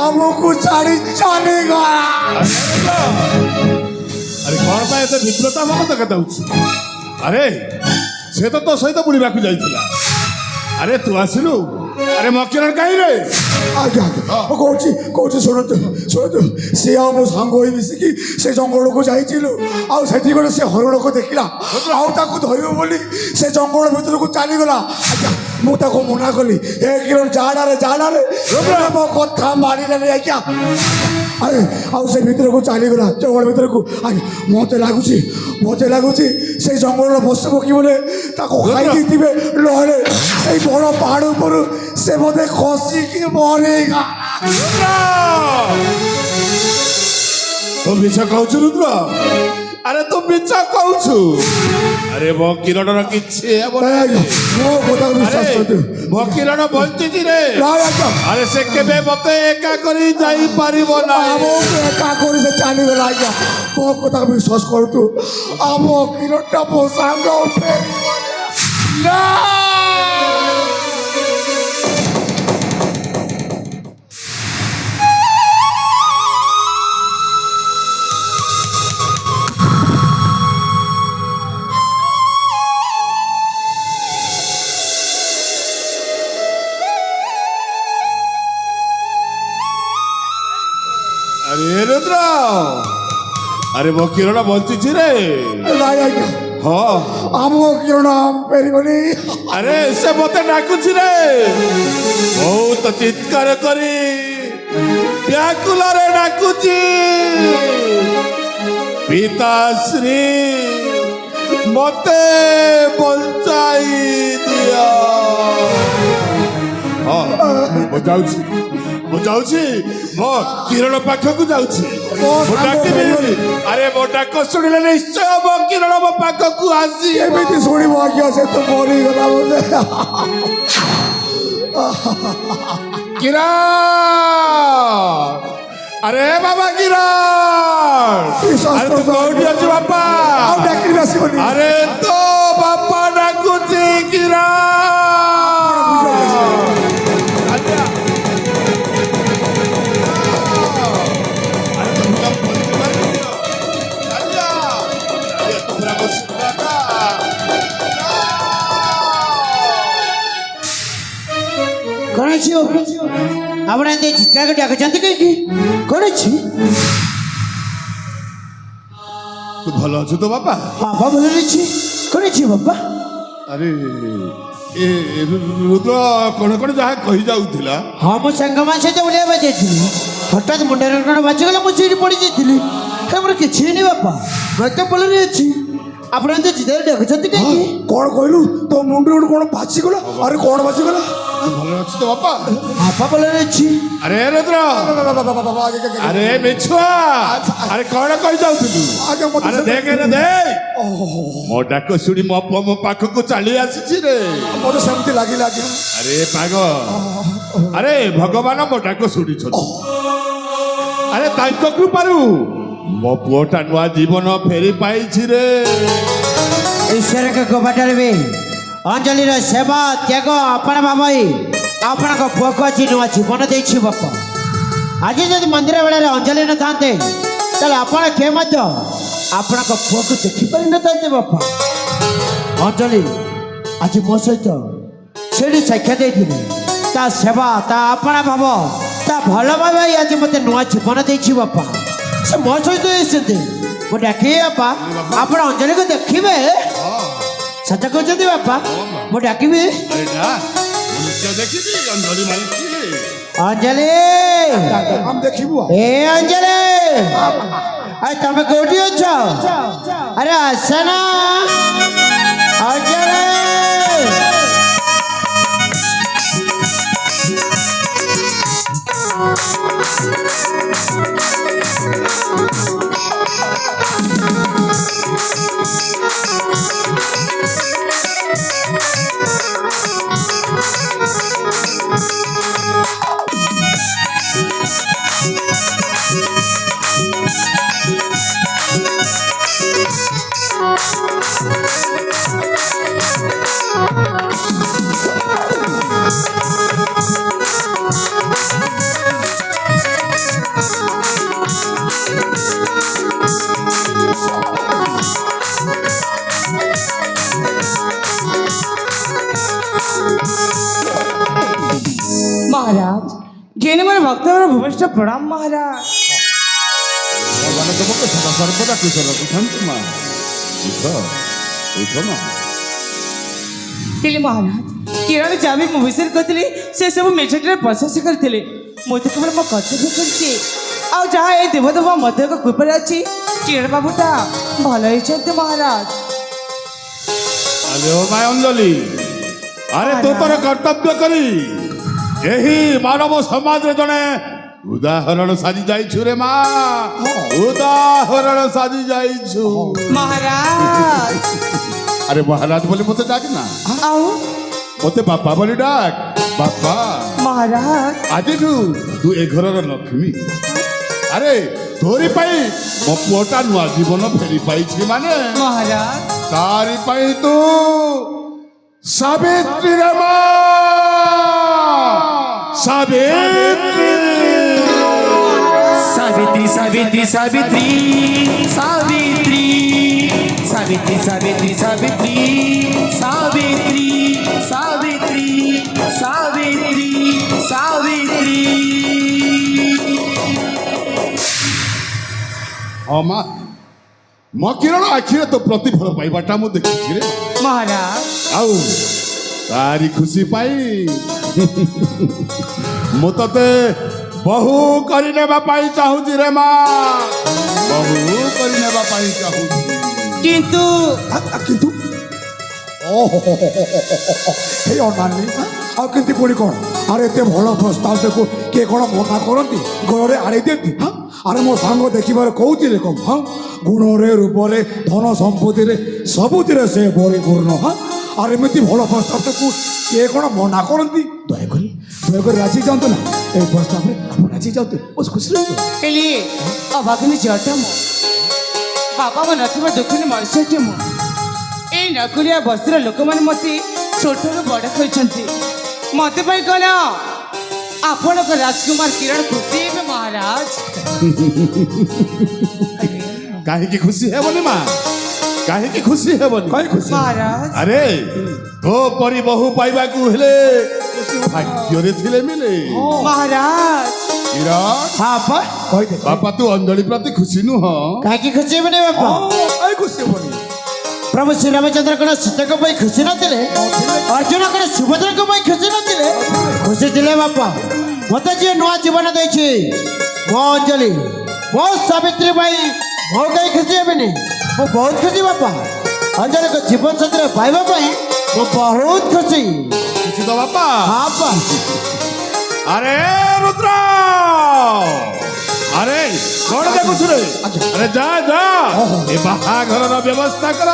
ଆମକୁ ଛାଡ଼ି ଚାଲିଗଲା। ଆରେ କ'ଣ ପାଇଁ ଏତେ ବିବ୍ରତ ଆମ କଥା ଦଉଛି? ଆରେ ସେ ତ ତୋ ସହିତ ବୁଲିବାକୁ ଯାଇଥିଲା। ଆରେ ତୁ ଆସିଲୁ? ଆରେ ମକିରଣ କାହିଁରେ? ଆଜ୍ଞା କହୁଛି ଶୁଣନ୍ତୁ ସିଏ ଆଉ ମୋ ସାଙ୍ଗ ହୋଇ ମିଶିକି ସେ ଜଙ୍ଗଲକୁ ଯାଇଥିଲୁ। ଆଉ ସେଠି ଗୋଟେ ସେ ହରିଣକୁ ଦେଖିଲା ଆଉ ତାକୁ ଧରିବ ବୋଲି ସେ ଜଙ୍ଗଲ ଭିତରକୁ ଚାଲିଗଲା। ଆଜ୍ଞା ମୁଁ ତାକୁ ମନା କଲି, ଏ କିରଣ ଜାଡ଼ାରେ ମୋ କଥା ମାନିଲାନି ଆଜ୍ଞା। ଆରେ ଆଉ ସେ ଭିତରକୁ ଚାଲିଗଲା ଜଙ୍ଗଲ ଭିତରକୁ। ଆଜ୍ଞା ମତେ ଲାଗୁଛି ସେ ଜଙ୍ଗଲର ପଶୁ ପକ୍ଷୀ ବୋଲେ ତାକୁ ଖାଇ ଦେଇଥିବେ, ନହେଲେ ସେଇ ବଡ଼ ପାହାଡ଼ ଉପରୁ ସେ ବୋଧେ ଖସିକି ମରିଗଲା। ତୁ ମିଛ କହୁଛୁ ରୁଦ୍ର? ଆରେ ତୁ ମିଛ କହୁଛୁ? ଆରେ ମୋ କିରଣର କିଛି ହେବ ନାହିଁ। ମୋ କଥା ବିଶ୍ୱାସ କରନ୍ତୁ, ମୋ କିରଣ ବଞ୍ଚିଛି ରେ। ଆଜ୍ଞା ଆରେ ସେ କେବେ ମତେ ଏକା କରି ଯାଇପାରିବ ନା। ଆମକୁ ଏକା କରି ସେ ଚାଲିଗଲା। ଆଜ୍ଞା ମୋ କଥା ବିଶ୍ୱାସ କରନ୍ତୁ, ଆମ କିରଣଟା ମୋ ସାଙ୍ଗ ନା। ଆରେ ରୁଦ୍ର, ଆରେ ମୋ କିରଣ ବଞ୍ଚିଛି ରେ। ନାଇଁ ଆଜ୍ଞା ହଁ ଆମ କିରଣ ଫେରିବନି। ଆରେ ସେ ମତେ ଡାକୁଛି ରେ, ବହୁତ ଚିତ୍କାର କରି ବ୍ୟାକୁଳରେ ଡାକୁଛି। ପିତାଶ୍ରୀ ମତେ ବଞ୍ଚାଇ ଦିଅ। ହଁ ମୁଁ ଯାଉଛି ମୋ କିରଣ ପାଖକୁ ଯାଉଛି। ମୁଁ ଡାକିବି। ଆରେ ମୋ ଡାକ ଶୁଣିଲେ ନିଶ୍ଚୟ ମୋ କିରଣ ମୋ ପାଖକୁ ଆସି ଏମିତି ଶୁଣିବ ଆଜ୍ଞା, ସେ ତ ମରିଗଲା ବୋଧେ। କିରଣ, ଆରେ ବାବା କିରଣ, ଆରେ ତୁ କୋଉଠି ଅଛୁ ବାପା? ଆଉ ଡାକିବି ଆସିବନି। ଆରେ ତୋ ବାପା ଡାକୁଛି କିରଣ। କ'ଣ ଅଛି ଆପଣ ଏମିତି ଚିତ୍କାର ଡାକୁଛନ୍ତି କାହିଁକି? କ'ଣ ଅଛି? ତୁ ଭଲ ଅଛୁ ତ ବାପା? ବାପା ଭଲ ଅଛି। କ'ଣ ଅଛି ବାପା? ଆରେ ଏ ରୁଦ୍ର କ'ଣ ଯାହା କହିଯାଉଥିଲା। ହଁ ମୁଁ ସାଙ୍ଗମାନଙ୍କ ସହିତ ବୁଲିବାକୁ ଯାଇଥିଲି, ହଠାତ୍ ମୁଣ୍ଡରେ କ'ଣ ବାଜିଗଲା, ମୁଁ ସେଇଠି ପଡ଼ିଯାଇଥିଲି। ମୋର କିଛି ହେଇନି ବାପା, ମୁଁ ଏତେ ଭଲରେ ଅଛି। ଆପଣ ଏମିତି ଚିତ୍କାର ଡାକୁଛନ୍ତି କାହିଁକି? କ'ଣ କହିଲୁ? ତୋ ମୁଣ୍ଡରେ କ'ଣ ବାଜିଗଲା? ଆରେ କ'ଣ ବାଜିଗଲା? ଭଲ ଅଛି ତ ବାପା? ବାପା ଭଲରେ ଅଛି। ଆରେ ରୁଦ୍ର, ଆରେ ମିଛୁଆ, ଆରେ କ'ଣ କହିଯାଉଥିଲୁ? ଆରେ ଦେଖ ମୋ ଡାକ ଶୁଣି ମୋ ପୁଅ ମୋ ପାଖକୁ ଚାଲି ଆସିଛି ରେ। ମତେ ସେମିତି ଲାଗିଲା ଆଜ୍ଞା। ଆରେ ପାଗ, ଆରେ ଭଗବାନ ମୋ ଡାକ ଶୁଣିଛନ୍ତି। ଆରେ ତାଙ୍କ କୃପାରୁ ମୋ ପୁଅଟା ନୂଆ ଜୀବନ ଫେରି ପାଇଛି ରେ। ଈଶ୍ୱରଙ୍କ କୃପାଟାରେ ବି ଅଞ୍ଜଳିର ସେବା ତ୍ୟାଗ ଆପଣ ଭାଇ ଆପଣଙ୍କ ପୁଅକୁ ଆଜି ନୂଆ ଜୀବନ ଦେଇଛି ବାପା। ଆଜି ଯଦି ମନ୍ଦିର ବେଳାରେ ଅଞ୍ଜଳି ନଥାନ୍ତେ ତାହେଲେ ଆପଣ କିଏ ମଧ୍ୟ ଆପଣଙ୍କ ପୁଅକୁ ଦେଖିପାରିନଥାନ୍ତେ ବାପା। ଅଞ୍ଜଳି ଆଜି ମୋ ସହିତ ସେଇଠି ସାକ୍ଷା ଦେଇଥିଲେ, ତା ସେବା, ତା ଆପଣା ଭାବ, ତା ଭଲ ଭାବ ଆଜି ମୋତେ ନୂଆ ଜୀବନ ଦେଇଛି ବାପା। ସେ ମୋ ସହିତ ଆସିଛନ୍ତି, ମୁଁ ଡାକିବି ବାପା, ଆପଣ ଅଞ୍ଜଳିକୁ ଦେଖିବେ। ସତ କହୁଛନ୍ତି ବାପା? ମୁଁ ଡାକିବି। ଅଞ୍ଜଳି, ଆମେ ଦେଖିବୁ। ଏ ଅଞ୍ଜଳି, ଆରେ ତମେ କୋଉଠି ଅଛ? ଆରେ ଆସ ନା ଅଞ୍ଜଳି। ମୋର ଭକ୍ତର ଭୂମିଷ୍ଠ ପ୍ରଣାମ ମହାରାଜ। ଭଗବାନ ତମକୁ ସଦା ସର୍ବଦା କୁଶଳ ରଖିଥାନ୍ତୁ ମା। ଉଠ ଉଠ ମା। ହେଲେ ମହାରାଜ କିରଣ ଯାହା ବି ମୋ ବିଷୟରେ କହିଥିଲେ ସେସବୁ ମିଛଟାରେ ପ୍ରଶଂସା କରିଥିଲେ। ମୁଁ ତ କେବଳ ମୋ କର୍ତ୍ତବ୍ୟ କରିଛି। ଆଉ ଯାହା ଏ ଦେବଦେବ ମଧ୍ୟ ଏକ କୃପାରେ ଅଛି କିରଣ ବାବୁଟା ଭଲ ହେଇଛନ୍ତି ମହାରାଜ। ଆରେ ଓ ମା ଅଞ୍ଜଳି, ଆରେ ତୁ ତୋର କର୍ତ୍ତବ୍ୟ କରି ଏହି ମାନବ ସମାଜରେ ଜଣେ ଉଦାହରଣ ସାଜି ଯାଇଛୁ ରେ ମା। ଉଦାହରଣ ସାଜି ଯାଇଛୁ ମହାରାଜ। ଆରେ ମହାରାଜ ବୋଲି ମତେ ଡାକ ନା, ଆଉ ମତେ ବାପା ବୋଲି ଡାକ। ବାପା ମହାରାଜ ଆଜିଠୁ ତୁ ଏ ଘରର ଲକ୍ଷ୍ମୀ। ଆରେ ତୋରି ପାଇଁ ମୋ ପୁଅଟା ନୂଆ ଜୀବନ ଫେରି ପାଇଛି ମାନେ ମହାରାଜ ତାରି ପାଇଁ ତୁ ସାବିତ୍ରୀ ରେ ମା। ସାବିତ୍ରୀ सावित्री सावित्री सावित्री सावित्री सावित्री सावित्री सावित्री सावित्री सावित्री सावित्री सावित्री ହଁ ମା, ମୋ କିରଣ ଆଖିରେ ତ ପ୍ରତିଫଳ ପାଇବାଟା ମୁଁ ଦେଖିଛି ରେ। ମହାରାଜ ଆଉ ତାରି ଖୁସି ପାଇଁ ମୁଁ ତତେ ବହୁ କରିନେବା ପାଇଁ ଚାହୁଁଛି ରେ ମା। ବହୁ କରିନେବା ପାଇଁ ଚାହୁଁଛି। କିନ୍ତୁ କିନ୍ତୁ ହେଇ ଅନାନି ଆଉ କେମିତି ପୁଣି କ'ଣ? ଆରେ ଏତେ ଭଲ ପ୍ରସ୍ତାବ ଦେଖୁ କିଏ କ'ଣ ମନା କରନ୍ତି, ଗୋଡ଼ରେ ଆଡ଼େଇ ଦିଅନ୍ତି? ହଁ, ଆରେ ମୋ ସାଙ୍ଗ ଦେଖିବାରେ କହୁଥିଲେ କମ୍। ହଁ, ଗୁଣରେ ରୂପରେ ଧନ ସମ୍ପତ୍ତିରେ ସବୁଥିରେ ସେ ପରିପୂର୍ଣ୍ଣ। ହଁ, ଆରେ ଏମିତି ଭଲ ପ୍ରସ୍ତାବକୁ କିଏ କ'ଣ ମନା କରନ୍ତି? ଦୟାକରି ରାଜି ଯାଆନ୍ତୁ ନା এই প্রস্তাবে আপনি রাজি যাতে ও খুশি রইব। ହେଲେ ଅଭାଗିନୀ ଝିଅଟା ମୁଁ, ବାପା ମା ନଥିବା ଦୁଃଖିନୀ ମଣିଷଟି ମୁଁ। ଏଇ ନକୁଳିଆ ବସ୍ତିର ଲୋକମାନେ ମୋତେ ଛୋଟରୁ ବଡ଼ କରିଛନ୍ତି। ମୋତେ ପାଇଁ କ'ଣ ଆପଣଙ୍କ ରାଜକୁମାର କିରଣ ଖୁସି ହେବେ ମହାରାଜ? କାହିଁକି ଖୁସି ହେବନି ମା? କାହିଁକି ଖୁସି ହେବନି? କାହିଁ ଖୁସି? ମହାରାଜ ଆରେ ତୋ ପରି ବହୁ ପାଇବାକୁ ହେଲେ ଭାଗ୍ୟରେ ଥିଲେ ମିଳେ। ମହାରାଜ କିରଣ, ବାପା କହିଦେ ବାପା ତୁ ଅଞ୍ଜଳି ପ୍ରତି ଖୁସି ନୁହଁ? କାହିଁକି ଖୁସି ହେବେନି ବାପା? କାହିଁ ଖୁସି ହେବନି? ପ୍ରଭୁ ଶ୍ରୀରାମଚନ୍ଦ୍ର କ'ଣ ସୀତାଙ୍କ ପାଇଁ ଖୁସି ନଥିଲେ? ଅର୍ଜୁନ କ'ଣ ସୁଭଦ୍ରାଙ୍କ ପାଇଁ ଖୁସି ନଥିଲେ? ଖୁସି ଥିଲେ ବାପା। ମୋତେ ଯିଏ ନୂଆ ଜୀବନ ଦେଇଛି ମୋ ଅଞ୍ଜଳି, ମୋ ସାବିତ୍ରୀ ପାଇଁ ମୁଁ କାହିଁ ଖୁସି ହେବିନି? ମୁଁ ବହୁତ ଖୁସି ବାପା। ଅଞ୍ଜଳିକୁ ଜୀବନ ସାଥିରେ ପାଇବା ପାଇଁ ମୁଁ ବହୁତ ଖୁସି। ଖୁସି ତ ବାପା। ହଁ ବାପା। ଆରେ ରୁଦ୍ର, ଆରେ କଣ ଦେଖୁଛୁ ରେ? ଆରେ ଯା ଯା ଏ ବାହାଘରର ବ୍ୟବସ୍ଥା କର।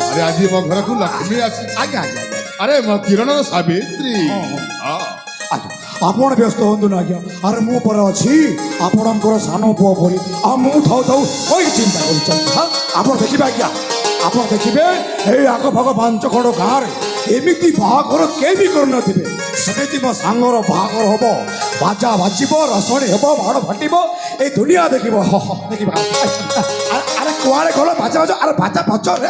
ଆରେ ଆଜି ମୋ ଘରକୁ ଲକ୍ଷ୍ମୀ ଆସି। ଆଜ୍ଞା ଆଜ୍ଞା ଆରେ ମୋ କିରଣର ସାବିତ୍ରୀ। ହଁ। ଆଜ୍ଞା ଆପଣ ବ୍ୟସ୍ତ ହୁଅନ୍ତୁ ନା ଆଜ୍ଞା। ଆରେ ମୁଁ ପରେ ଅଛି ଆପଣଙ୍କର ସାନ ପୁଅ ପରି। ଆଉ ମୁଁ ଥାଉ ଥାଉ କହି ଚିନ୍ତା କରୁଛନ୍ତି। ହଁ, ଆପଣ ଦେଖିବେ ଆଜ୍ଞା, ଆପଣ ଦେଖିବେ ଏଇ ଆଖପାଖ 5 ଖଣ୍ଡ ଗାଁରେ ଏମିତି ବାହାଘର କେହି ବି କରୁନଥିବେ। ସେମିତି ମୋ ସାଙ୍ଗର ବାହାଘର ହବ, ବାଜା ବାଜିବ, ରସଣୀ ହେବ, ବାଣ ଫାଟିବ, এই ଦୁନିଆ ଦେଖିବ। ଦେଖିବା ଆରେ କୁଆଡ଼େ ଗଲ ବାଜା ବାଜ? ଆରେ ବାଜା ପଛରେ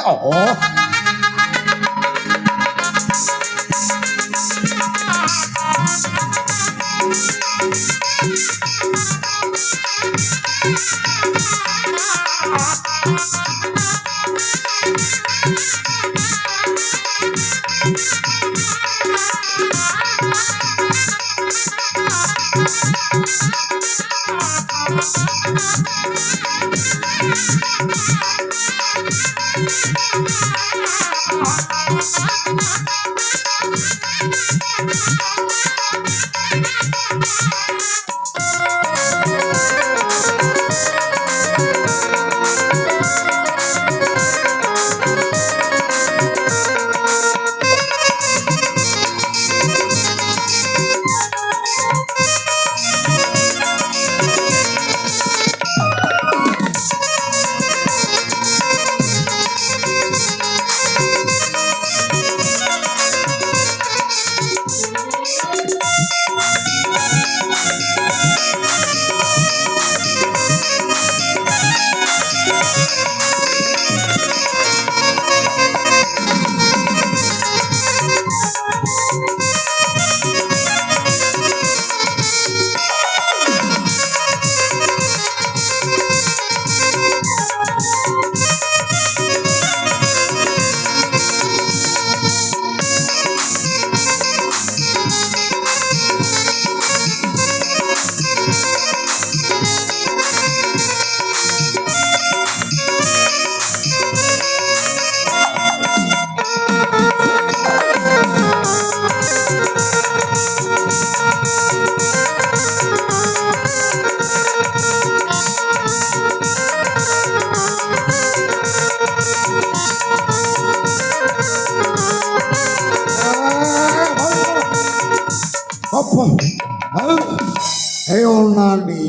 ଆଣି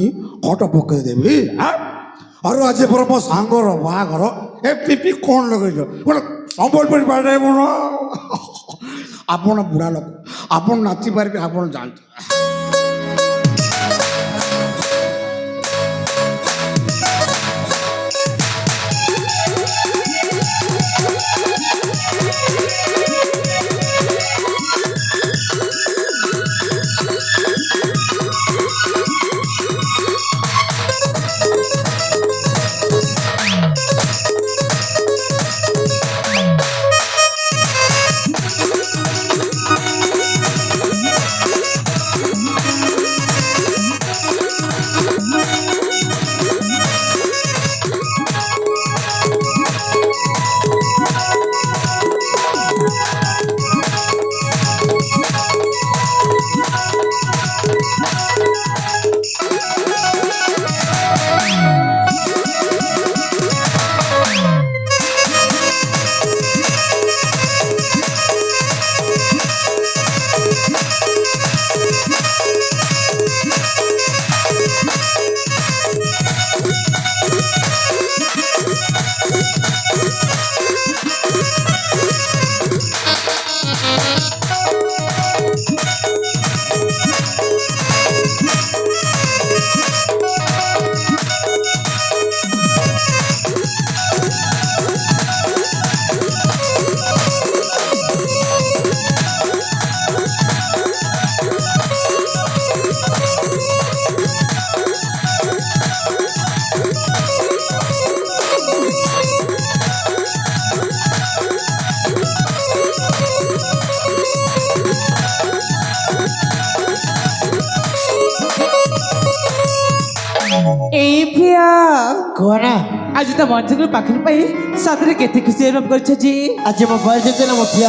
ଖଟ ପକେଇ ଦେବି ଆରୁ ଆଜି ପର ମୋ ସାଙ୍ଗର ବାହାଘର ଏ ପିପି କ'ଣ ଲଗେଇଛ ଗୋଟେ ସମ୍ବଲପୁରୀ ପାଟେ କ'ଣ ଆପଣ ବୁଢ଼ା ଲୋକ ଆପଣ ନାଚିପାରିବେ ଆପଣ ଜାଣନ୍ତୁ এই প্রিয়া କଣ ଆଜି ତ ମଞ୍ଜୁକୁ ପାଖରେ ପାଇ ସତରେ କେତେ ଖୁସି ଅନୁଭବ କରିଛ ଯେ ଆଜି ମୋ ବୟସ ଦିନ ମୋ ପିଆ